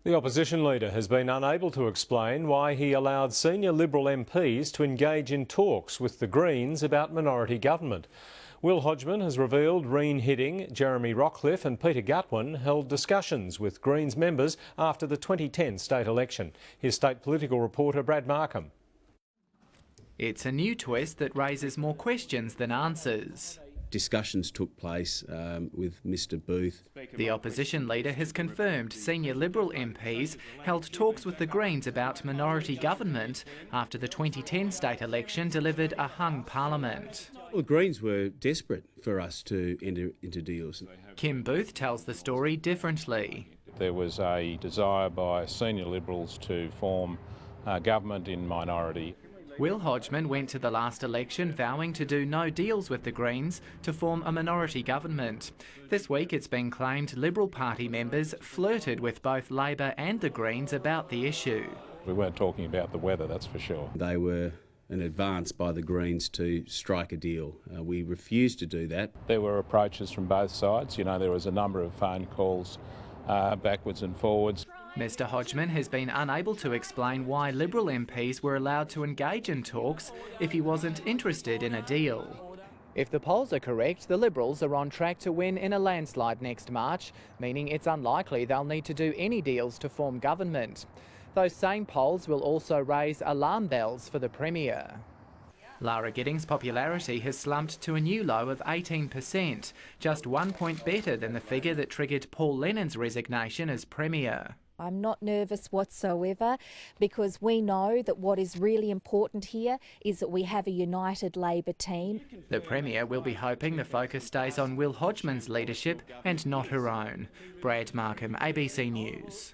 The opposition leader has been unable to explain why he allowed senior Liberal MPs to engage in talks with the Greens about minority government. Will Hodgman has revealed Reen Hidding, Jeremy Rockcliffe and Peter Gutwin held discussions with Greens members after the 2010 state election. Here's state political reporter Brad Markham. It's a new twist that raises more questions than answers. Discussions took place with Mr Booth. The opposition leader has confirmed senior Liberal MPs held talks with the Greens about minority government after the 2010 state election delivered a hung parliament. Well, the Greens were desperate for us to enter into deals. Kim Booth tells the story differently. There was a desire by senior Liberals to form government in minority. Will Hodgman went to the last election vowing to do no deals with the Greens to form a minority government. This week it's been claimed Liberal Party members flirted with both Labor and the Greens about the issue. We weren't talking about the weather, that's for sure. They were an advance by the Greens to strike a deal. We refused to do that. There were approaches from both sides. You know, there was a number of phone calls backwards and forwards. Mr Hodgman has been unable to explain why Liberal MPs were allowed to engage in talks if he wasn't interested in a deal. If the polls are correct, the Liberals are on track to win in a landslide next March, meaning it's unlikely they'll need to do any deals to form government. Those same polls will also raise alarm bells for the Premier. Lara Gidding's popularity has slumped to a new low of 18%, just 1 point better than the figure that triggered Paul Lennon's resignation as Premier. I'm not nervous whatsoever because we know that what is really important here is that we have a united Labor team. The Premier will be hoping the focus stays on Will Hodgman's leadership and not her own. Brad Markham, ABC News.